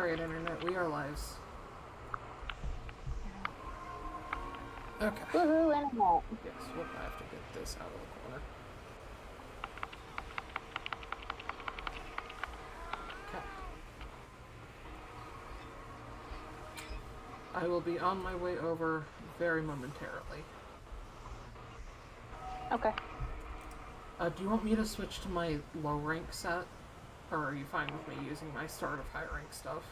Alright, Internet, we are lives. Okay. Woohoo, Internet. Yes, whoop, I have to get this out of the corner. Okay. I will be on my way over very momentarily. Okay. Do you want me to switch to my low rank set? Or are you fine with me using my start of high rank stuff?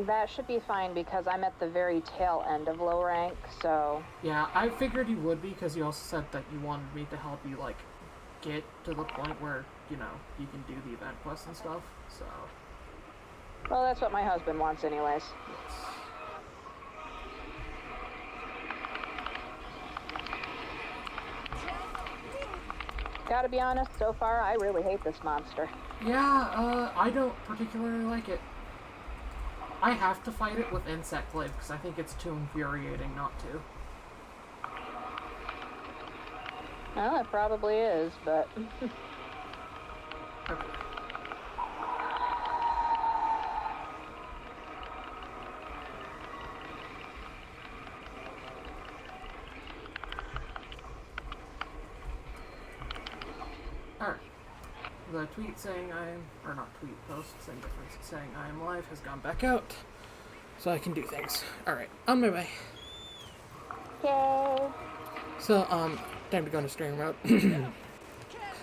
That should be fine because I'm at the very tail end of low rank, so... Yeah, I figured you would be because you also said that you wanted me to help you, like, get to the point where, you know, you can do the event quests and stuff, so... Well, that's what my husband wants anyways. Yes. Gotta be honest, so far I really hate this monster. Yeah, I don't particularly like it. I have to fight it with Insect Glaive because I think it's too infuriating not to. Well, it probably is, but... Okay. Alright. The tweet saying or not tweet, post, same difference, saying I am live has gone back out. So I can do things. Alright, on my way. Yay! So, time to go into stream mode.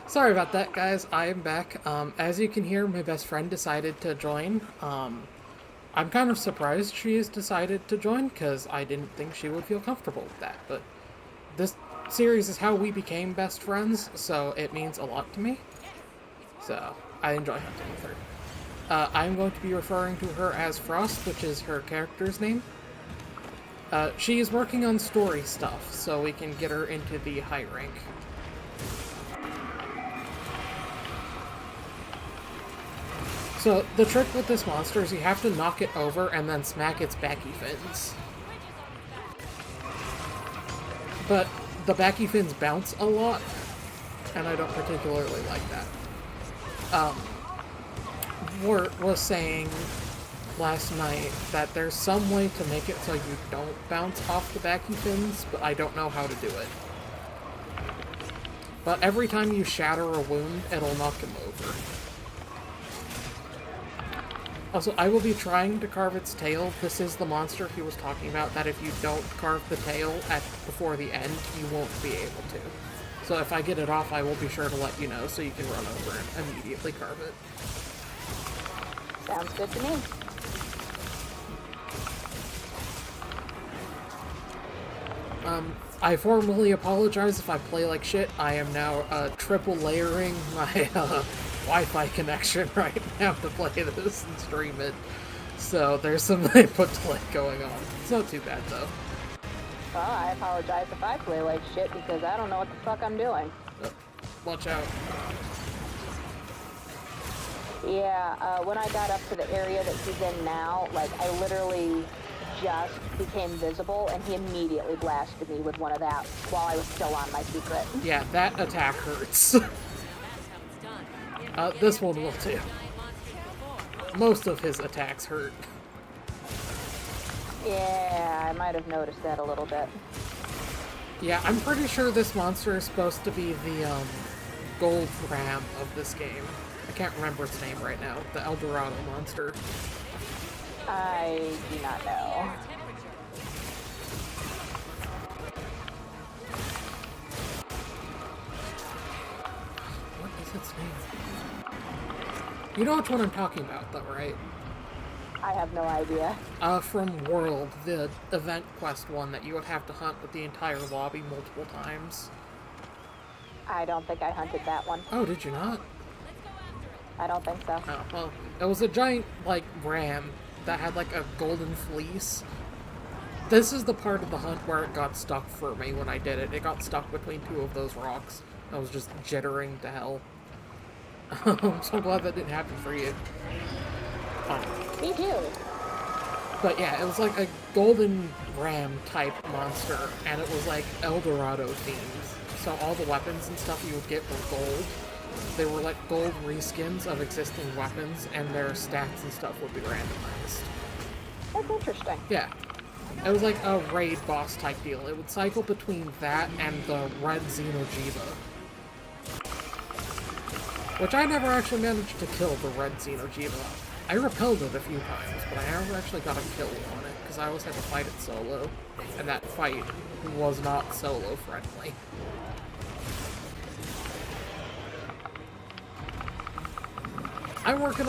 Sorry about that, guys. I am back. As you can hear, my best friend decided to join. I'm kind of surprised she has decided to join, because I didn't think she would feel comfortable with that, but this series is how we became best friends, so it means a lot to me. So, I enjoy hunting with her. I'm going to be referring to her as Frost, which is her character's name. She is working on story stuff, so we can get her into the high rank. So, the trick with this monster is you have to knock it over and then smack its backy fins. But the backy fins bounce a lot, and I don't particularly like that. Wart was saying last night that there's some way to make it so you don't bounce off the backy fins, but I don't know how to do it. But every time you shatter a wound, it'll knock him over. Also, I will be trying to carve its tail. This is the monster he was talking about, that if you don't carve the tail before the end, you won't be able to. So if I get it off, I will be sure to let you know so you can run over and immediately carve it. Sounds good to me. I formally apologize if I play like shit. I am now triple layering my Wi-Fi connection right now to play this and stream it. So there's some input delay going on. It's not too bad though. Well, I apologize if I play like shit because I don't know what the fuck I'm doing. Oh, watch out. Yeah, when I got up to the area that he's in now, like, I literally just became visible, and he immediately blasted me with one of that while I was still on my secret. Yeah, that attack hurts. This one will too. Most of his attacks hurt. Yeah, I might have noticed that a little bit. Yeah, I'm pretty sure this monster is supposed to be the, gold ram of this game. I can't remember its name right now. The El Dorado monster. I do not know. What is its name? You know which one I'm talking about, though, right? I have no idea. From World, the event quest one that you would have to hunt with the entire lobby multiple times. I don't think I hunted that one. Oh, did you not? I don't think so. Oh, well, it was a giant, like, ram that had, like, a golden fleece. This is the part of the hunt where it got stuck for me when I did it. It got stuck between two of those rocks. I was just jittering to hell. I'm so glad that didn't happen for you. Me too. But yeah, it was like a golden ram type monster, and it was like El Dorado themed. So all the weapons and stuff you would get were gold. they were like gold reskins of existing weapons, and their stats and stuff would be randomized. That's interesting. Yeah. It was like a raid boss type deal. It would cycle between that and the red Xenojiva. Which I never actually managed to kill the red Xenojiva. I repelled it a few times, but I never actually got a kill on it, because I always had to fight it solo. And that fight was not solo friendly. I'm working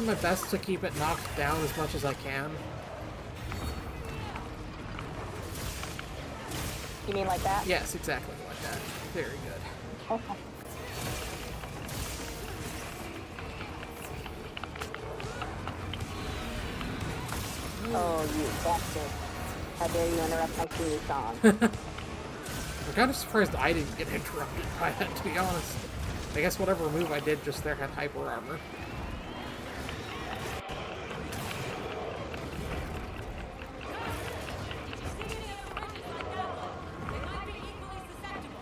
my best to keep it knocked down as much as I can. You mean like that? Yes, exactly like that. Very good. Okay. Oh, you bastard. How dare you interrupt my singing song? I'm kind of surprised I didn't get interrupted by that, to be honest. I guess whatever move I did just there had hyper armor.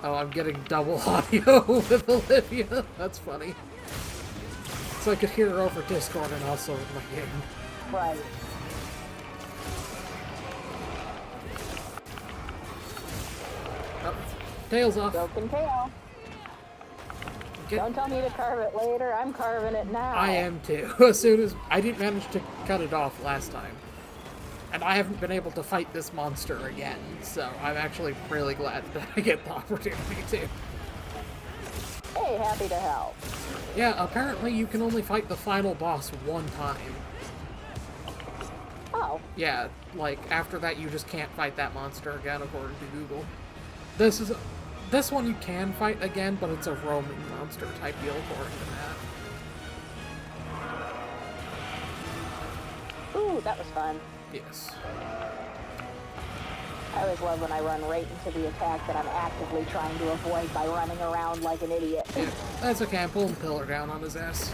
Oh, I'm getting double audio with Olivia. That's funny. So I could hear her over Discord and also in my game. Right. Oh, tail's off. Broken tail. Don't tell me to carve it later. I'm carving it now. I am too. As soon as I didn't manage to cut it off last time. And I haven't been able to fight this monster again, so I'm actually really glad that I get the opportunity to. Hey, happy to help. Yeah, apparently you can only fight the final boss one time. Oh. Yeah, like, after that you just can't fight that monster again, according to Google. This one you can fight again, but it's a roaming monster type deal, according to that. Ooh, that was fun. Yes. I always love when I run right into the attack that I'm actively trying to avoid by running around like an idiot. Yeah, that's okay, I'm pulling Pillar down on his ass.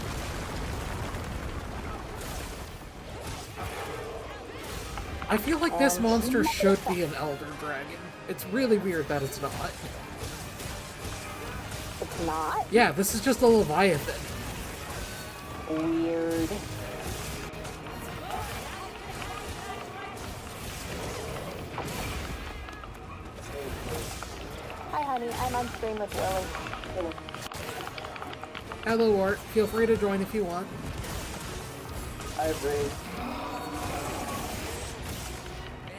I feel like this monster should be an Elder Dragon. It's really weird that it's not. It's not? Yeah, this is just a Leviathan. Weird. Hi, honey. I'm on stream with Lily. Hello, Art. Feel free to join if you want. I agree.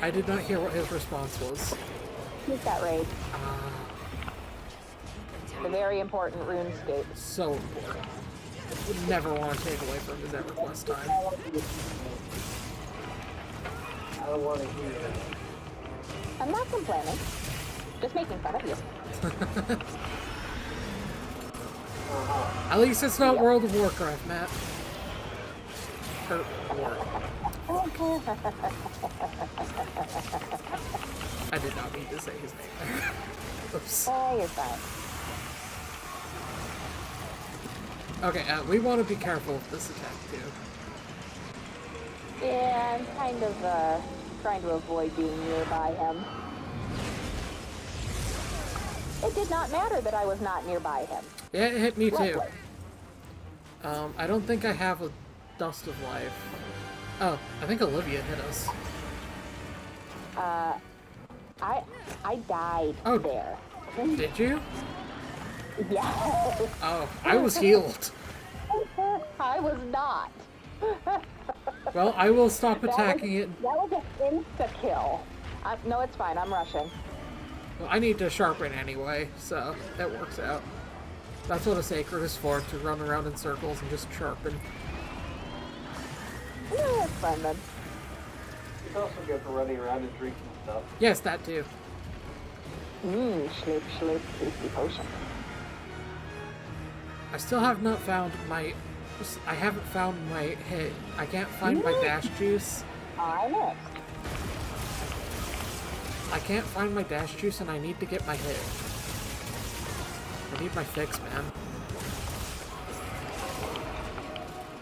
I did not hear what his response was. He's got raid. The very important RuneScape. So important. Would never want to take away from his EverQuest time. I don't want to hear it. I'm not complaining. Just making fun of you. At least it's not World of Warcraft, Matt. Or War. I did not mean to say his name there. Oops. Oh, you're fine. Okay, we want to be careful of this attack, too. Yeah, I'm kind of, trying to avoid being nearby him. It did not matter that I was not nearby him. Yeah, it hit me, too. Lovely. I don't think I have a Dust of Life. Oh, I think Olivia hit us. I died there. Did you? Yeah. Oh, I was healed. I was not. Well, I will stop attacking it. That was an insta-kill. No, it's fine. I'm rushing. Well, I need to sharpen anyway, so that works out. That's what a sacred is for, to run around in circles and just sharpen. Yeah, it's fun then. It's also good for running around and drinking stuff. Yes, that too. Slurp, slurp, tasty potion. I still have not found my... I haven't found my hit. I can't find my dash juice. I missed. I can't find my dash juice and I need to get my hit. I need my fix, man.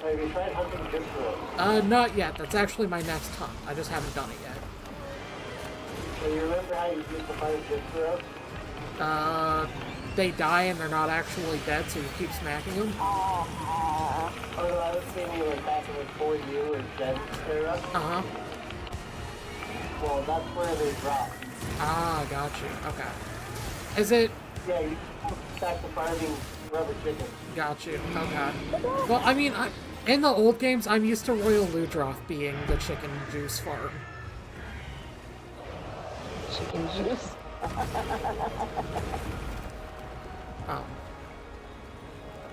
Have you tried hunting Discros? Not yet. That's actually my next hunt. I just haven't done it yet. So you remember how you used to fight Discros? they die and they're not actually dead, so you keep smacking them. Oh, no, I was thinking like back in the 4U and Gen era. Uh-huh. Well, that's where they drop. Ah, got you. Okay. Is it... Yeah, you back to farming rubber chicken. Got you. Okay. Well, I mean, in the old games, I'm used to Royal Ludroth being the chicken juice farm. Chicken juice.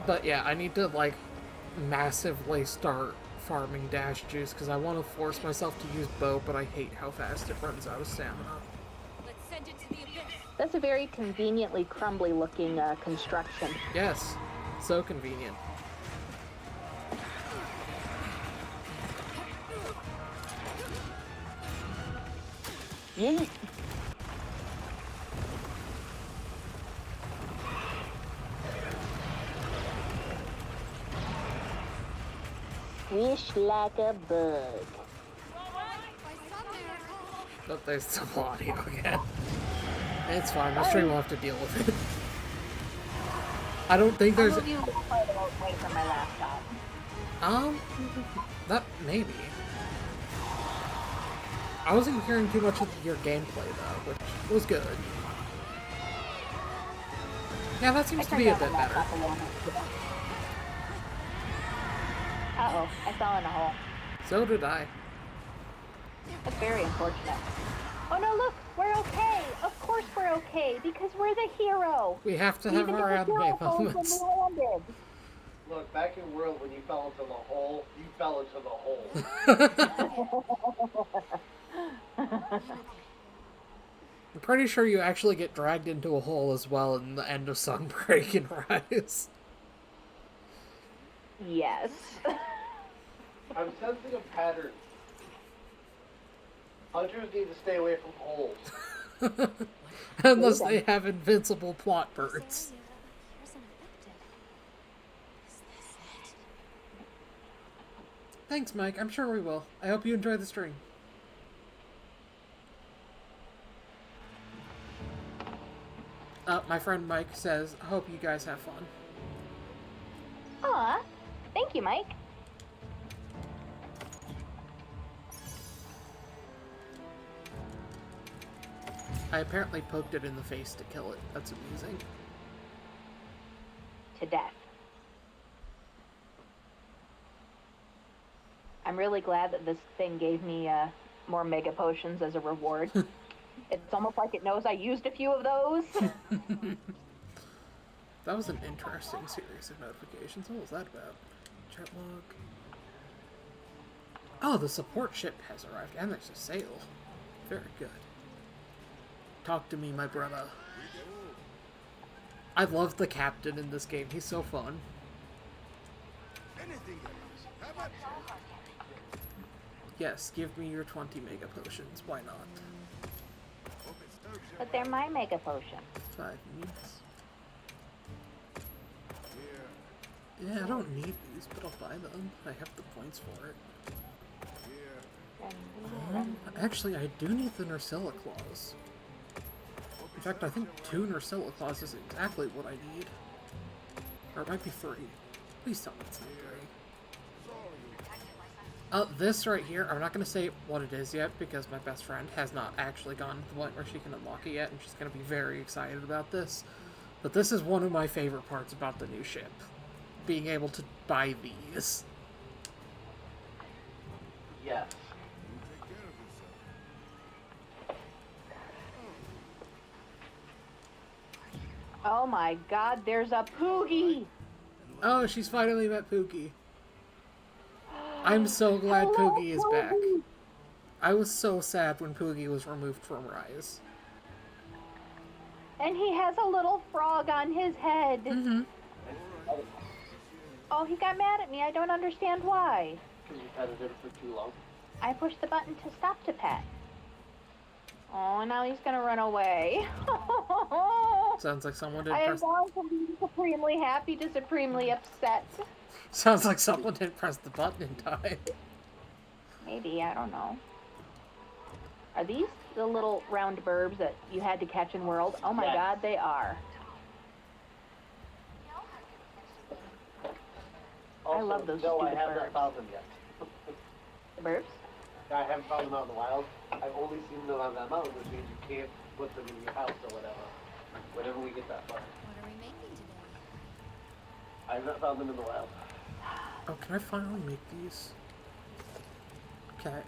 But yeah, I need to, like, massively start farming dash juice, because I want to force myself to use bow, but I hate how fast it runs out of stamina. Let's send it to the abyss. That's a very conveniently crumbly looking construction. Yes. So convenient. Yeet. Swish like a bug. But there's some audio again. It's fine, my stream will have to deal with it. I don't think I'll there's... move you quite a long way from my laptop. That maybe. I wasn't hearing too much of your gameplay though, which was good. Yeah, that seems to be a bit better. Uh-oh, I fell in a hole. So did I. That's very unfortunate. Oh no, look, we're okay. Of course we're okay, because we're the hero. We have to have Even our if the hero anime falls when moments. we landed. Look, back in World, when you fell into the hole, you fell into the hole. I'm pretty sure you actually get dragged into a hole as well in the end of Sunbreak and Rise. Yes. I'm sensing a pattern. Hunters need to stay away from holes. Unless they have invincible plot birds. Thanks, Mike. I'm sure we will. I hope you enjoy the stream. My friend Mike says, I hope you guys have fun. Aw, thank you, Mike. I apparently poked it in the face to kill it. That's amusing. To death. I'm really glad that this thing gave me more mega potions as a reward. It's almost like it knows I used a few of those. That was an interesting series of notifications. What was that about? Chat log. Oh, the support ship has arrived, and there's a sail. Very good. Talk to me, my brother. I love the captain in this game. He's so fun. Yes, give me your 20 mega potions. Why not? But they're my mega potion. 5 minutes. Yeah, I don't need these, but I'll buy them. I have the points for it. Actually, I do need the Nursilla claws. In fact, I think 2 Nursilla claws is exactly what I need. Or it might be 3. Please tell me it's not 3. This right here, I'm not going to say what it is yet, because my best friend has not actually gotten to the point where she can unlock it yet, and she's going to be very excited about this. But this is one of my favorite parts about the new ship. Being able to buy these. Yes. Oh my god, there's a Poogie! Oh, she's finally met Pookie. I'm so glad Hello, Poogie is back. Poogie! I was so sad when Poogie was removed from Rise. And he has a little frog on his head. Mm-hmm. Oh, he got mad at me. I don't understand why. Because you petted him for too long. I pushed the button to stop to pet. Oh, now he's gonna run away. Sounds like someone didn't I am press... gone from being supremely happy to supremely upset. Sounds like someone didn't press the button in time. Maybe, I don't know. Are these the little round burbs that you had to catch in World? Oh my Yes. god, they are. Also, love those no, I stupid have birds. not found them yet. The birds? I haven't found them out in the wild. I've only seen them on that mountain, which means you can't put them in your house or whatever. Whenever we get that far. What are we making today? I have not found them in the wild. Oh, can I finally make these? Okay.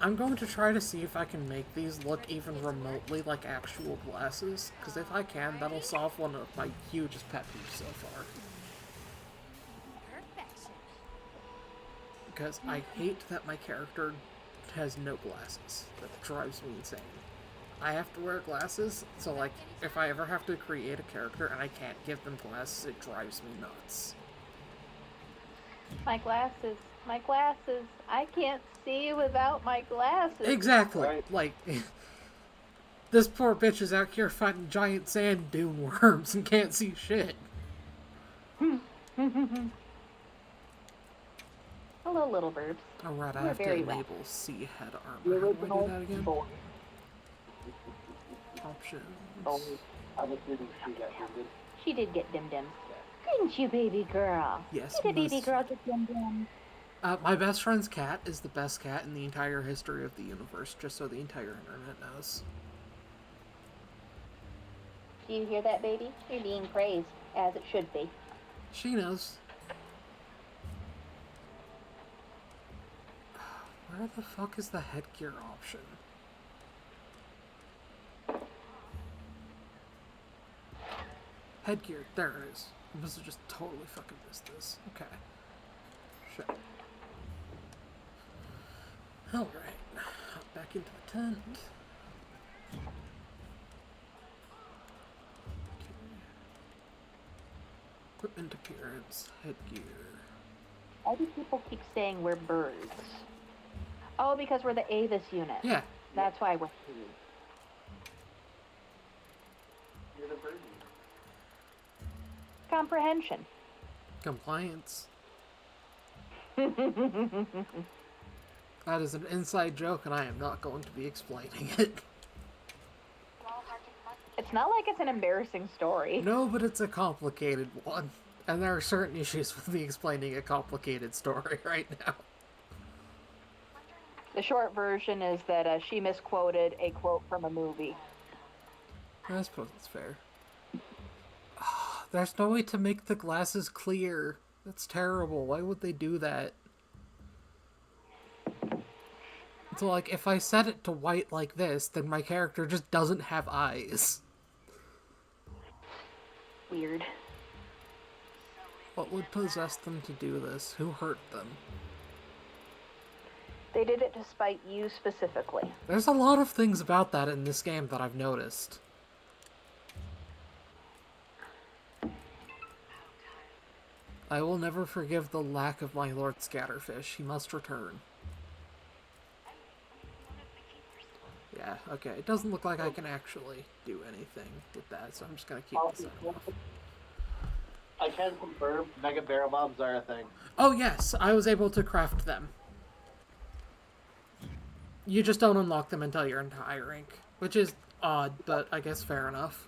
I'm going to try to see if I can make these look even remotely like actual glasses, because if I can, that'll solve one of my hugest pet peeves so far. Perfection. Because I hate that my character has no glasses. That drives me insane. I have to wear glasses, so like, if I ever have to create a character and I can't give them glasses, it drives me nuts. My glasses. My glasses. I can't see without my glasses. Exactly. Right. Like, this poor bitch is out here fighting giant sand dune worms and can't see shit. Hello, little birds. Alright, I We're have to very well. enable C head armor. The How do I original do that again? boy. Options. Oh, I just didn't see that. Did She did get dim-dims. Didn't you, baby girl? Yes, Did a baby most- girl get dim-dims? My best friend's cat is the best cat in the entire history of the universe, just so the entire internet knows. Do you hear that, baby? You're being praised, as it should be. She knows. Where the fuck is the headgear option? Headgear, there it is. I must have just totally fucking missed this. Okay. Shit. Alright. Hop back into the tent. Equipment appearance, headgear. Why do people keep saying we're birds? Oh, because we're the Avis unit. Yeah, That's why we're You're the birdie. comprehension. compliance. That is an inside joke, and I am not going to be explaining it. It's not like it's an embarrassing story. No, but it's a complicated one. And there are certain issues with me explaining a complicated story right now. The short version is that she misquoted a quote from a movie. I suppose it's fair. There's no way to make the glasses clear. That's terrible. Why would they do that? So, like, if I set it to white like this, then my character just doesn't have eyes. Weird. What would possess them to do this? Who hurt them? They did it to spite you specifically. There's a lot of things about that in this game that I've noticed. I will never forgive the lack of my Lord Scatterfish. He must return. Yeah, okay. It doesn't look like I can actually do anything with that, so I'm just gonna keep this off. I can confirm mega barrel bombs are a thing. Oh yes, I was able to craft them. You just don't unlock them until you're in high rank, which is odd, but I guess fair enough.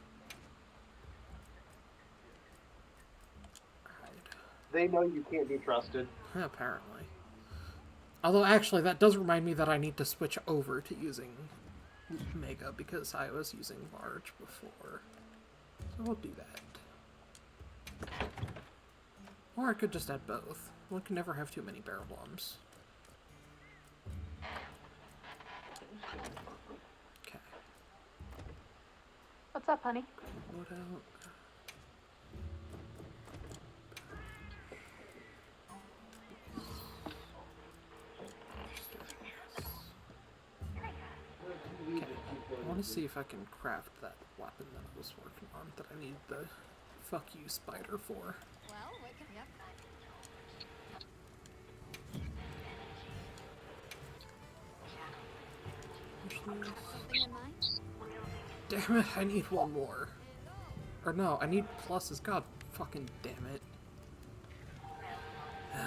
They know you can't be trusted. Apparently. Although, actually, that does remind me that I need to switch over to using Mega, because I was using Large before. So we'll do that. Or I could just add both. One can never have too many barrel bombs. Okay. What's up, honey? Load out. Okay. I want to see if I can craft that weapon that I was working on that I need the fuck you spider for. Well, what can... Yep. Something in mind? Damn it, I need one more. Or no, I need pluses. God fucking damn it. I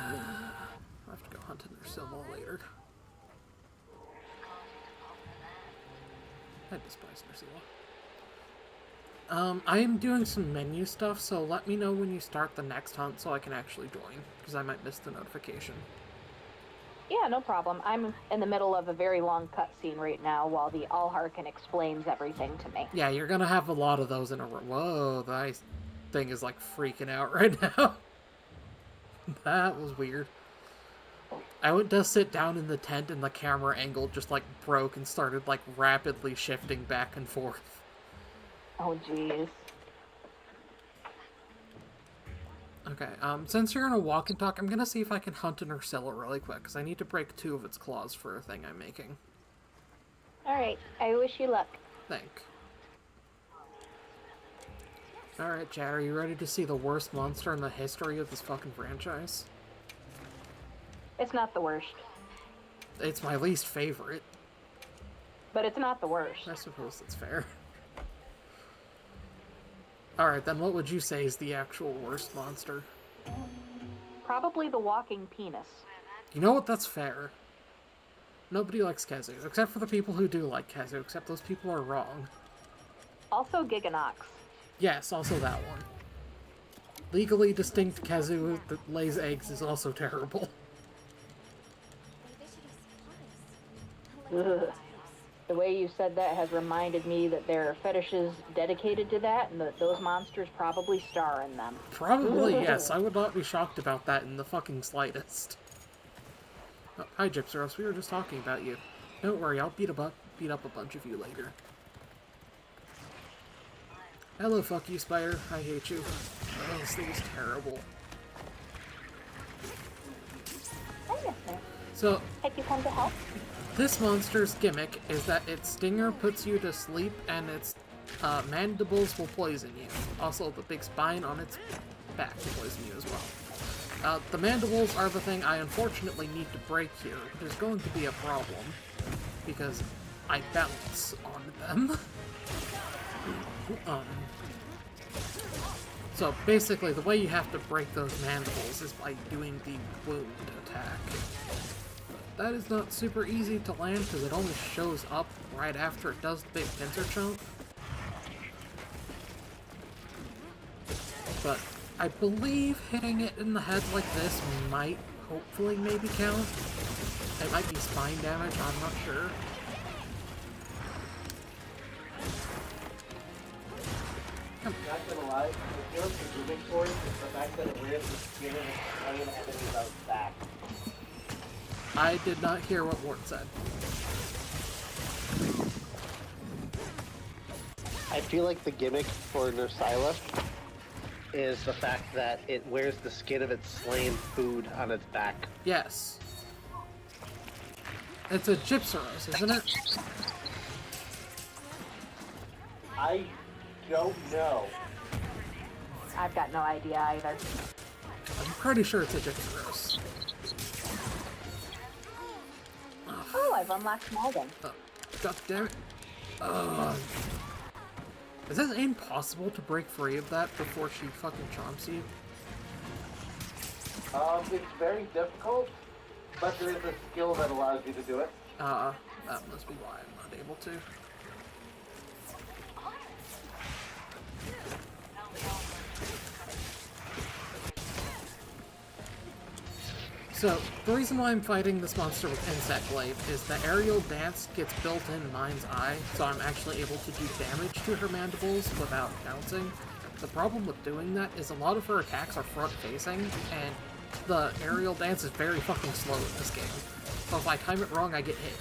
have to go hunt in Nersilva later. I despise Nersilva. I am doing some menu stuff, so let me know when you start the next hunt so I can actually join, because I might miss the notification. Yeah, no problem. I'm in the middle of a very long cutscene right now while the Allharkin explains everything to me. Yeah, you're gonna have a lot of those in a row. Whoa, that thing is like freaking out right now. That was weird. I went to sit down in the tent and the camera angle just like broke and started like rapidly shifting back and forth. Oh, jeez. Okay, since you're gonna walk and talk, I'm gonna see if I can hunt an Ursula really quick, because I need to break 2 of its claws for a thing I'm making. Alright, I wish you luck. Think. Alright, Chad, are you ready to see the worst monster in the history of this fucking franchise? It's not the worst. It's my least favorite. But it's not the worst. I suppose that's fair. Alright, then what would you say is the actual worst monster? Probably the walking penis. You know what? That's fair. Nobody likes Kezu, except for the people who do like Kezu, except those people are wrong. Also Giganox. Yes, also that one. Legally distinct Kezu that lays eggs is also terrible. Ugh. The way you said that has reminded me that there are fetishes dedicated to that, and that those monsters probably star in them. Probably, yes. I would not be shocked about that in the fucking slightest. Oh, hi, Gypseros. We were just talking about you. Don't worry, I'll beat up a bunch of you later. Hello, fuck you, Spider. I hate you. Oh, this thing is terrible. I miss it. So, Have you come to help? this monster's gimmick is that its stinger puts you to sleep and its mandibles will poison you. Also, the big spine on its back will poison you as well. The mandibles are the thing I unfortunately need to break here, which is going to be a problem, because I bounce on them. So basically, the way you have to break those mandibles is by doing the wound attack. That is not super easy to land because it only shows up right after it does the big pincer chunk. But I believe hitting it in the head like this might, hopefully, maybe count. It might be spine damage, I'm not sure. Not gonna lie, the feeling for moving for it is the fact that it wears the skin and it's playing enemies out the back. I did not hear what Wart said. I feel like the gimmick for Nursila is the fact that it wears the skin of its slain food on its back. Yes. It's a Gypseros, isn't it? I don't know. I've got no idea either. I'm pretty sure it's a Gypseros. Oh, I've unlocked Malden. God damn it. Is it impossible to break free of that before she fucking chomps you? It's very difficult, but there is a skill that allows you to do it. That must be why I'm not able to. So, the reason why I'm fighting this monster with Insect Glaive is the aerial dance gets built in Mind's Eye, so I'm actually able to do damage to her mandibles without bouncing. The problem with doing that is a lot of her attacks are front-facing, and the aerial dance is very fucking slow in this game. So if I time it wrong, I get hit.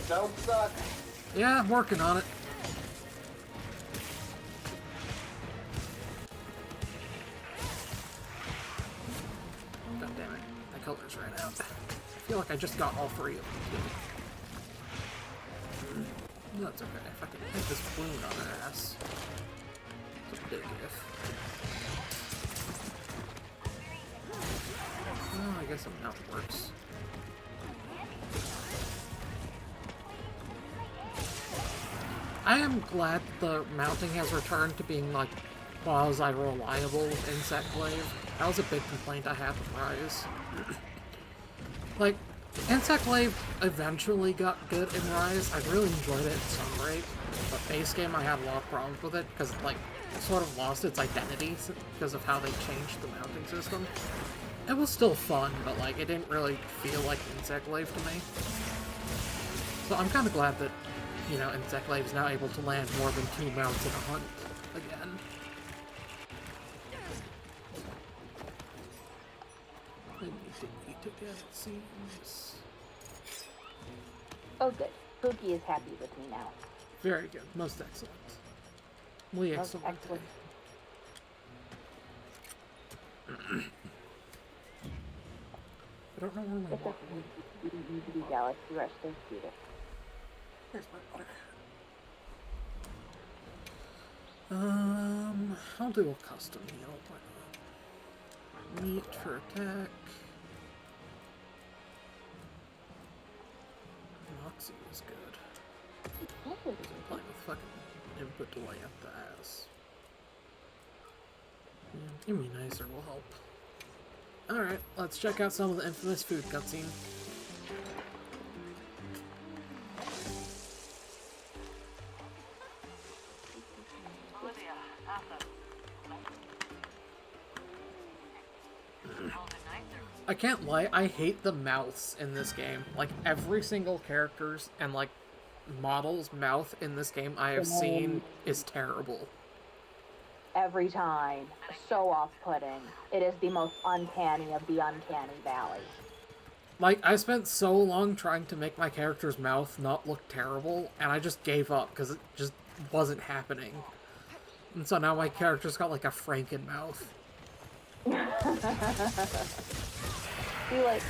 Don't suck. Yeah, I'm working on it. God damn it. My colors ran out. I feel like I just got all 3 of them. No, that's okay. If I can hit this wound on her ass. It's a big if. Well, I guess a mount works. I am glad the mounting has returned to being, like, quasi-reliable with Insect Glaive. That was a big complaint I had with Rise. Like, Insect eventually got good in Rise. I really enjoyed it at some rate, but base game I had a lot of problems with it because like it sort of lost its identity because of how they changed the mounting system. It was still fun, but like it didn't really feel like Insect to me. So I'm kind of glad that, you know, Insect is now able to land more than 2 mounts in a hunt again. I need to eat again, it seems. Oh, good. Pookie is happy with me now. Very good. Most excellent. Muy Most excellent. excellent. I don't know where my It's water a you Galaxy. You are so cute. Where's my water? I'll do a custom meal. Why not? Meat for attack. Moxie is good. Oh, I'm playing with fucking input delay up the ass. Yeah, immunizer will help. Alright, let's check out some of the infamous food cutscene. I can't lie, I hate the mouths in this game. Like, every single character's and, like, model's mouth in this game I have seen is terrible. Every time. So off-putting. It is the most uncanny of the uncanny valley. Like, I spent so long trying to make my character's mouth not look terrible, and I just gave up, because it just wasn't happening. And so now my character's got, like, a Franken mouth. See, like,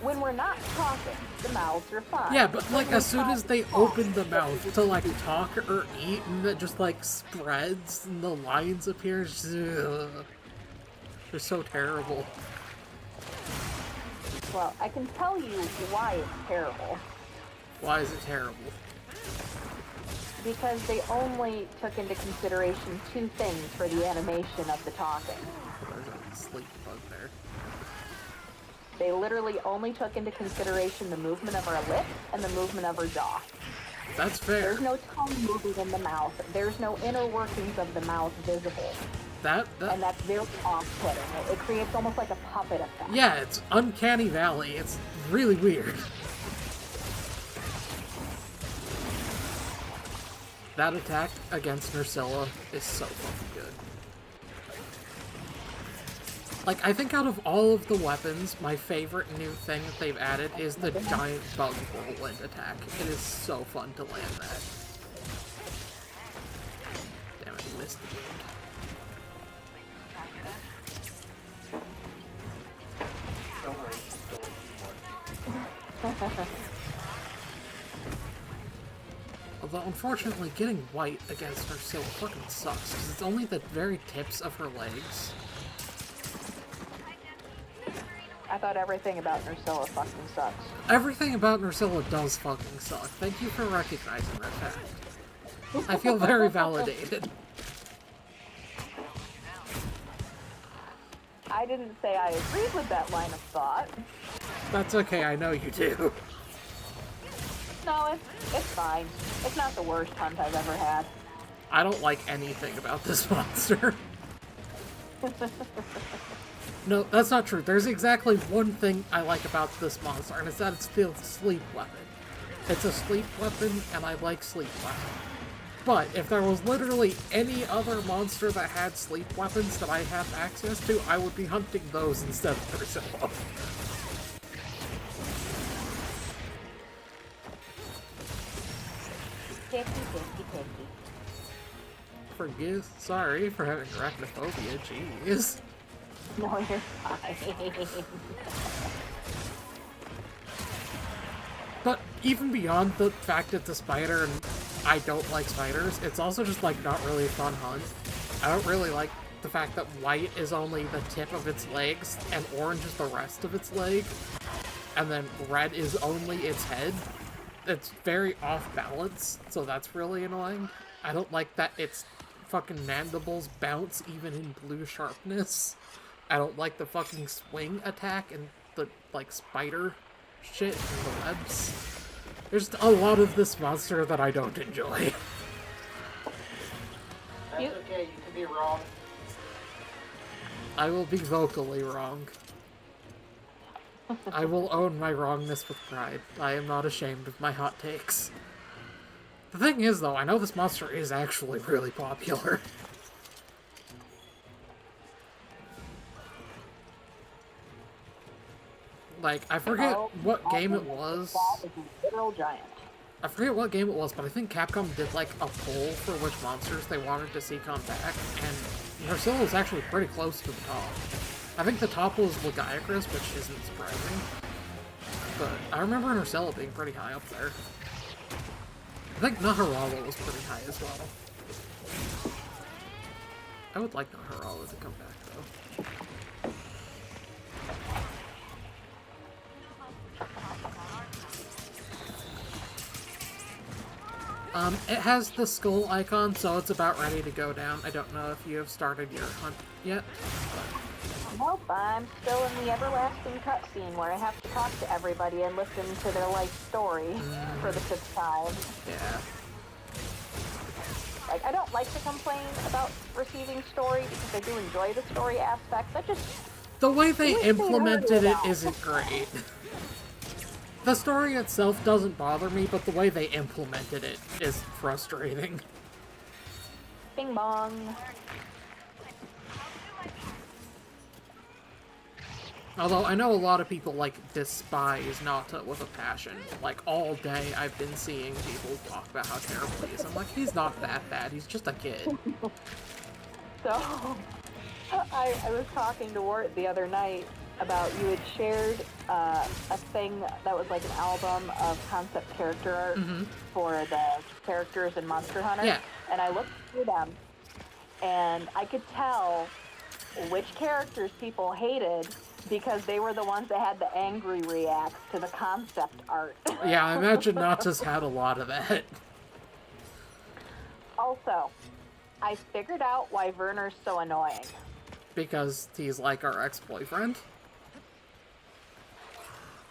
when we're not talking, the mouths are fine. Yeah, but, like, When as soon we're as they talking, open the mouth to, like, talk or eat, and it just, like, spreads, and the lines appear, ugh. They're so terrible. well, I can tell you why it's terrible. Why is it terrible? Because they only took into consideration 2 things for the animation of the talking. There's a sleep bug there. They literally only took into consideration the movement of our lips and the movement of our jaw. That's fair. There's no tongue moving in the mouth. There's no inner workings of the mouth visible. And that's very off-putting. It creates almost like a puppet effect. Yeah, it's Uncanny Valley. It's really weird. That attack against Nursilla is so fucking good. Like, I think out of all of the weapons, my favorite new thing that they've added is the giant bug whirlwind attack. It is so fun to land that. Damn it, missed the wound. Although, unfortunately, getting white against her so fucking sucks, because it's only the very tips of her legs. I thought everything about Nursilla fucking sucks. Everything about Nursilla does fucking suck. Thank you for recognizing that fact. I feel very validated. I didn't say I agreed with that line of thought. That's okay, I know you do. No, it's fine. It's not the worst hunt I've ever had. I don't like anything about this monster. No, that's not true. There's exactly one thing I like about this monster, and it's that it's the sleep weapon. It's a sleep weapon, and I like sleep weapon. But if there was literally any other monster that had sleep weapons that I have access to, I would be hunting those instead of Priscilla. Sorry for having arachnophobia, jeez. No, you're fine. But even beyond the fact it's a spider and I don't like spiders, it's also just like not really a fun hunt. I don't really like the fact that white is only the tip of its legs and orange is the rest of its leg, and then red is only its head. It's very off balance, so that's really annoying. I don't like that its fucking mandibles bounce even in blue sharpness. I don't like the fucking swing attack and the, like, spider shit in the webs. There's a lot of this monster that I don't enjoy. That's okay, you can be wrong. I will be vocally wrong. I will own my wrongness with pride. I am not ashamed of my hot takes. The thing is, though, I know this monster is actually really popular. Like, I forget what game it was. That is a literal giant. I forget what game it was, but I think Capcom did, like, a poll for which monsters they wanted to see come back, and Nursilla was actually pretty close to the top. I think the top was Lagiacrus, which isn't surprising. But I remember Nursilla being pretty high up there. I think Naharawa was pretty high as well. I would like Naharawa to come back, though. It has the skull icon, so it's about ready to go down. I don't know if you have started your hunt yet. Nope, I'm still in the everlasting cutscene where I have to talk to everybody and listen to their life story for the 5th time. Yeah. Like, I don't like to complain about receiving story because I do enjoy the story aspect, but just... The way they wish they implemented hurried it out. isn't great. The story itself doesn't bother me, but the way they implemented it is frustrating. Bing bong. Although, I know a lot of people, like, despise Nata with a passion. Like, all day I've been seeing people talk about how terrible he is. I'm like, he's not that bad, he's just a kid. So, I was talking to Wart the other night about you had shared a thing that was like an album of concept character art for the characters in Monster Hunter. Yeah. And I looked through them, and I could tell which characters people hated because they were the ones that had the angry reacts to the concept art. Yeah, I imagine Nata's had a lot of that. Also, I figured out why Werner's so annoying. Because he's like our ex-boyfriend.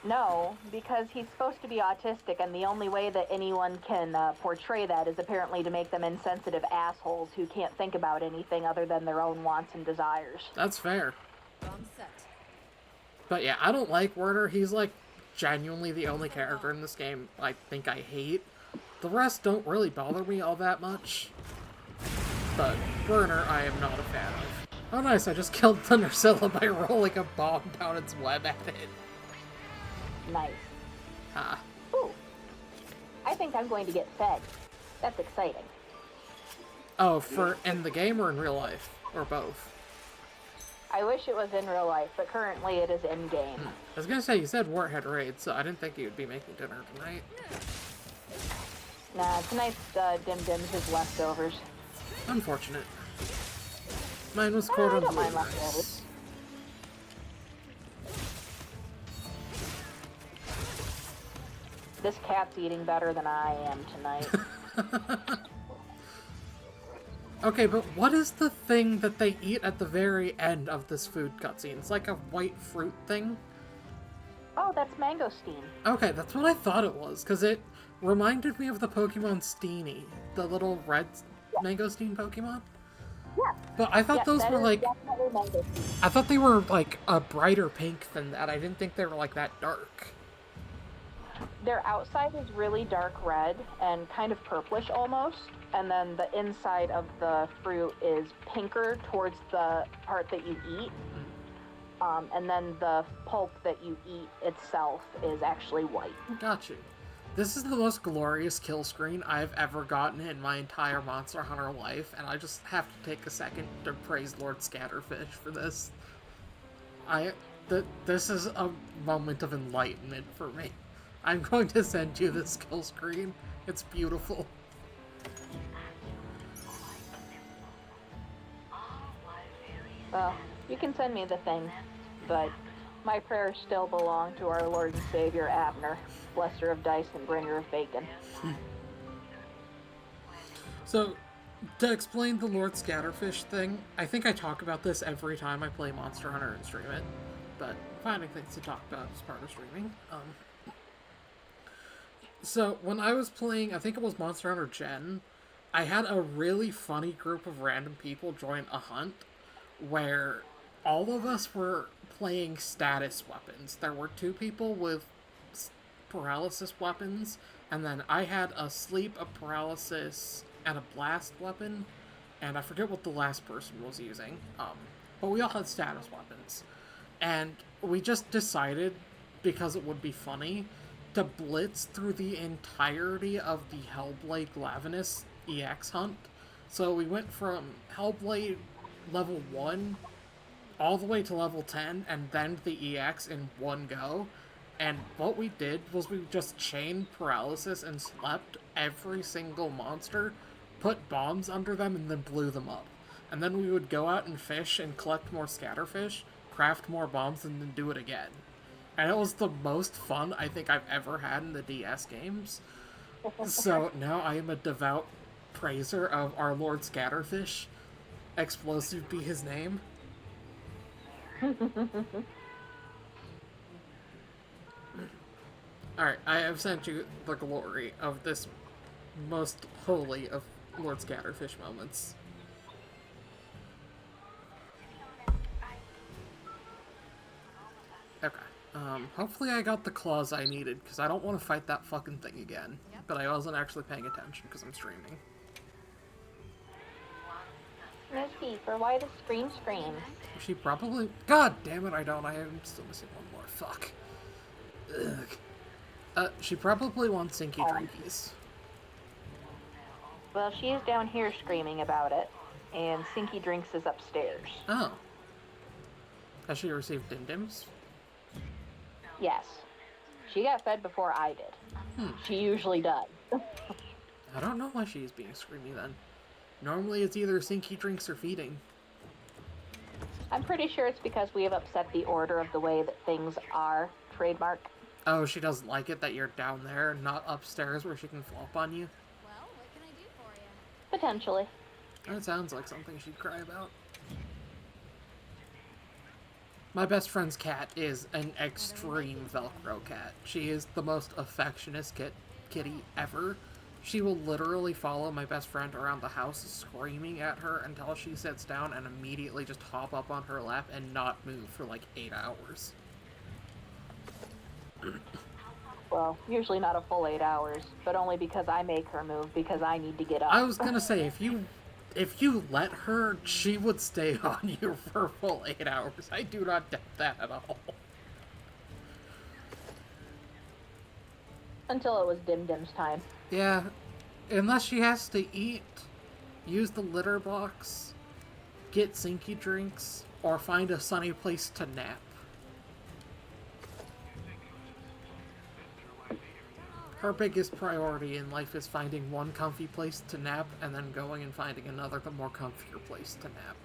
No, because he's supposed to be autistic, and the only way that anyone can portray that is apparently to make them insensitive assholes who can't think about anything other than their own wants and desires. That's fair. Bomb set. But yeah, I don't like Werner. He's like genuinely the only character in this game I think I hate. The rest don't really bother me all that much. But Werner, I am not a fan of. Oh nice, I just killed the Nursilla by rolling a bomb down its web at it. Nice. Ah. Ooh. I think I'm going to get fed. That's exciting. Oh, for in the game or in real life? Or both? I wish it was in real life, but currently it is in-game. I was gonna say, you said Wart had raids, so I didn't think you would be making dinner tonight. Nah, tonight's Dim Dim's his leftovers. Unfortunate. Mine was I cordon don't bleu mind rice. leftovers. This cat's eating better than I am tonight. Okay, but what is the thing that they eat at the very end of this food cutscene? It's like a white fruit thing? Oh, that's mangosteen. Okay, that's what I thought it was, because it reminded me of the Pokemon Steenie, the little red mangosteen Pokemon. Yeah. But I thought Yeah, those that were is like, definitely mangosteen. I thought they were like a brighter pink than that. I didn't think they were like that dark. Their outside is really dark red and kind of purplish almost, and then the inside of the fruit is pinker towards the part that you eat. And then the pulp that you eat itself is actually white. Got you. This is the most glorious kill screen I've ever gotten in my entire Monster Hunter life, and I just have to take a second to praise Lord Scatterfish for this. This is a moment of enlightenment for me. I'm going to send you this kill screen. It's beautiful. Well, you can send me the thing, but my prayers still belong to our Lord and Savior Abner, blesser of dice and bringer of bacon. So, to explain the Lord Scatterfish thing, I think I talk about this every time I play Monster Hunter and stream it, but finding things to talk about is part of streaming. So when I was playing, I think it was Monster Hunter Gen, I had a really funny group of random people join a hunt where all of us were playing status weapons. There were two people with paralysis weapons, and then I had a sleep, a paralysis, and a blast weapon, and I forget what the last person was using. But we all had status weapons. And we just decided, because it would be funny, to blitz through the entirety of the Hellblade Glavenus EX hunt. So we went from Hellblade level 1 all the way to level 10 and then the EX in one go. And what we did was we just chained paralysis and slept every single monster, put bombs under them, and then blew them up. And then we would go out and fish and collect more scatterfish, craft more bombs, and then do it again. And it was the most fun I think I've ever had in the DS games. So now I am a devout praiser of our Lord Scatterfish. Explosive be his name. Alright, I have sent you the glory of this most holy of Lord Scatterfish moments. Okay. Hopefully I got the claws I needed, because I don't want to fight that fucking thing again. Yep. But I wasn't actually paying attention because I'm streaming. Misty, for why the scream screams? She probably... God damn it, I don't. I am still missing one more. Fuck. Ugh. She probably wants Sinky Drinkies. Well, she is down here screaming about it, and Sinky Drinks is upstairs. Oh. Has she received Dim Dims? Yes. She got fed before I did. She usually does. I don't know why she's being screamy then. Normally it's either Sinky Drinks or feeding. I'm pretty sure it's because we have upset the order of the way that things are trademark. Oh, she doesn't like it that you're down there, not upstairs where she can flop on you? Well, what can I do for you? Potentially. That sounds like something she'd cry about. My best friend's cat is an extreme Velcro cat. She is the most affectionate kitty ever. She will literally follow my best friend around the house screaming at her until she sits down and immediately just hop up on her lap and not move for like 8 hours. Well, usually not a full 8 hours, but only because I make her move because I need to get up. I was gonna say, if you let her, she would stay on you for a full 8 hours. I do not doubt that at all. Until it was Dim Dim's time. Yeah, unless she has to eat, use the litter box, get Sinky Drinks, or find a sunny place to nap. Her biggest priority in life is finding one comfy place to nap and then going and finding another, the more comfier place to nap.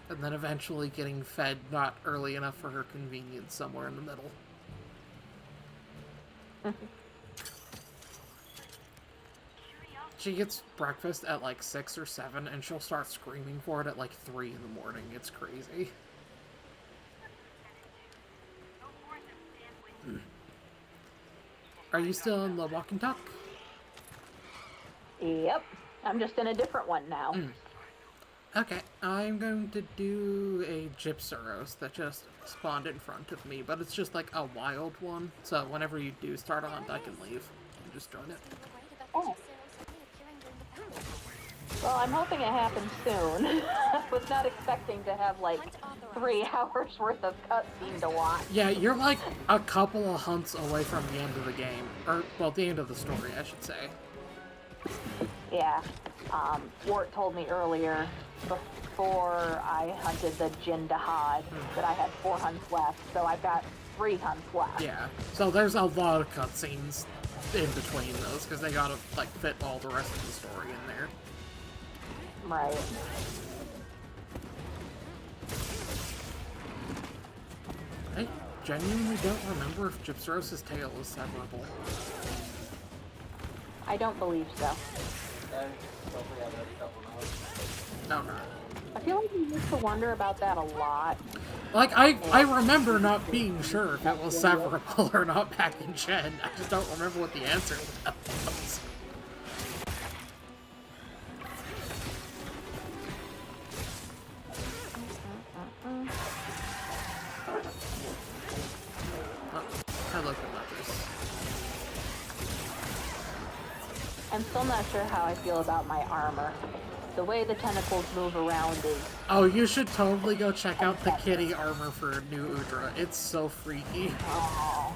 And then eventually getting fed not early enough for her convenience somewhere in the middle. She gets breakfast at like 6 or 7 and she'll start screaming for it at like 3 in the morning. It's crazy. Are you still in the walk and talk? Yep. I'm just in a different one now. Okay, I'm going to do a Gypsaros that just spawned in front of me, but it's just like a wild one, so whenever you do start a hunt, I can leave and just join it. Oh. Well, I'm hoping it happens soon. I was not expecting to have like 3 hours worth of cutscene to watch. Yeah, you're like a couple of hunts away from the end of the game, or, well, the end of the story, I should say. Yeah. Wart told me earlier, before I hunted the Jindahad, that I had 4 hunts left, so I've got 3 hunts left. Yeah, so there's a lot of cutscenes in between those, because they gotta, like, fit all the rest of the story in there. Right. I genuinely don't remember if Gypsaros' tail is severable. I don't believe so. No, no. I feel like we used to wonder about that a lot. Like, I remember not being sure if it was severable or not back in Gen. I just don't remember what the answer to that was. Oh, hello, Letters. I'm still not sure how I feel about my armor. The way the tentacles move around is... Oh, you should totally go check out the kitty armor for New Udra. It's so freaky. Oh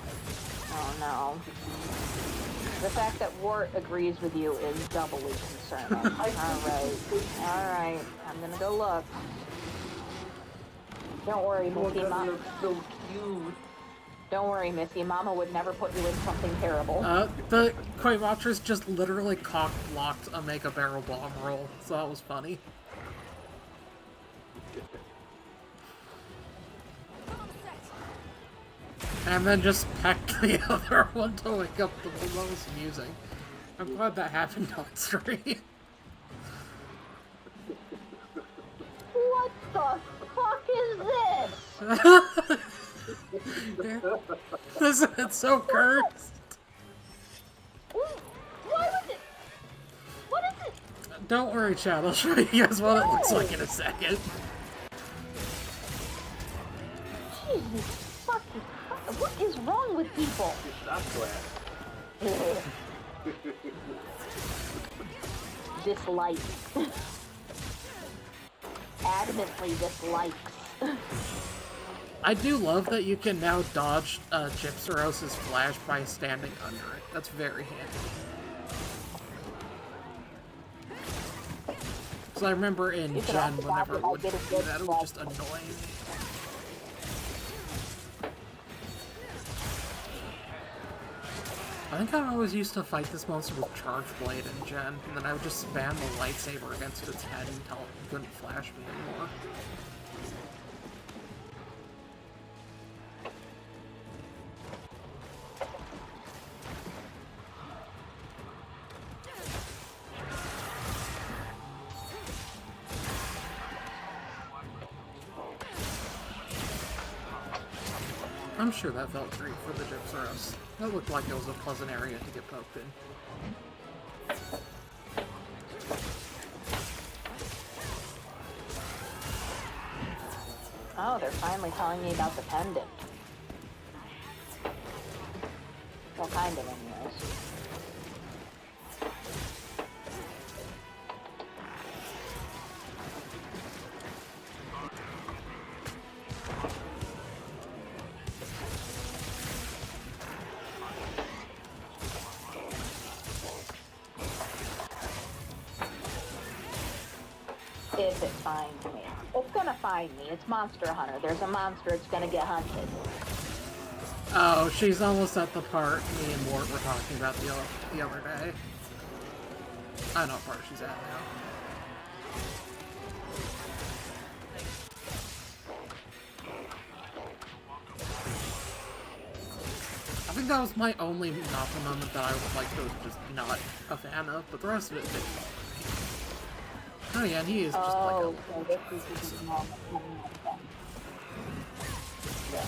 no. The fact that Wart agrees with you is doubly concerning. Alright. I'm gonna go look. Don't worry, Missy. You're so cute. Don't worry, Missy. Mama would never put you in something terrible. The Koi Watchers just literally cock-blocked a Mega Barrel Bomb roll, so that was funny. And then just pecked the other one to wake up the one that was amusing. I'm glad that happened on stream. What the fuck is this? Isn't it so cursed? Why was it? What is it? Don't worry, Chad. I'll show you guys what it looks like in a second. Jesus fucking Christ. What is wrong with people? Dislike. Adamantly dislikes. I do love that you can now dodge Gypsaros's flash by standing under it. That's very handy. Because I remember in Gen, whenever it would do that, it was just annoying. I think I always used to fight this monster with Charge Blade in Gen, and then I would just spam the lightsaber against its head until it couldn't flash me anymore. I'm sure that felt great for the Gypsaros. That looked like it was a pleasant area to get poked in. Oh, they're finally telling me about the pendant. Well, kind of, anyways. If it finds me. It's gonna find me. It's Monster Hunter. There's a monster, it's gonna get hunted. Oh, she's almost at the part me and Mort were talking about the other day. I know what part she's at now. I think that was my only Nappa moment that I was like, was just not a fan of, but the rest of it did. Oh yeah, and he is just like a... So this is the moment. Yeah.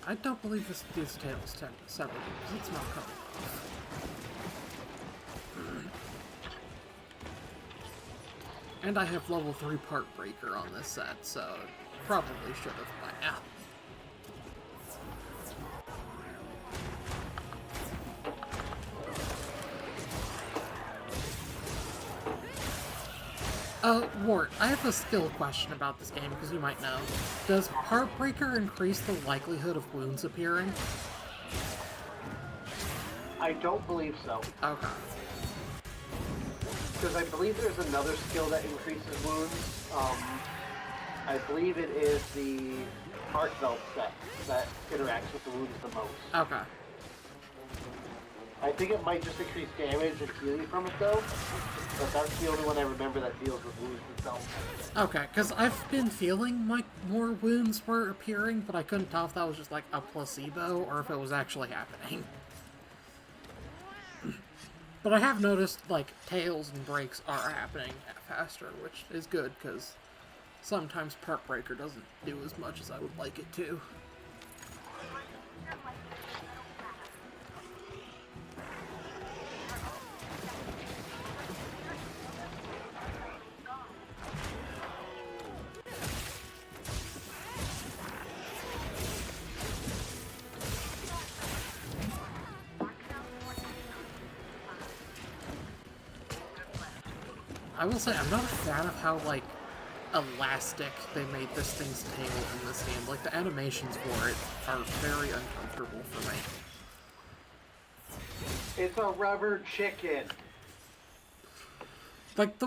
I don't believe these tails severed because it's not coming off. And I have level 3 part breaker on this set, so probably should have by now. Wart, I have a skill question about this game, because you might know. Does Heartbreaker increase the likelihood of wounds appearing? I don't believe so. Okay. Because I believe there's another skill that increases wounds. I believe it is the Heartfelt set that interacts with the wounds the most. Okay. I think it might just increase damage and healing from it though, but that's the only one I remember that deals with wounds itself. Okay, because I've been feeling like more wounds were appearing, but I couldn't tell if that was just like a placebo or if it was actually happening. But I have noticed, like, tails and breaks are happening faster, which is good, because sometimes Part Breaker doesn't do as much as I would like it to. I will say, I'm not a fan of how, like, elastic they made this thing's tail in this game. Like, the animations for it are very uncomfortable for me. It's a rubber chicken. Like,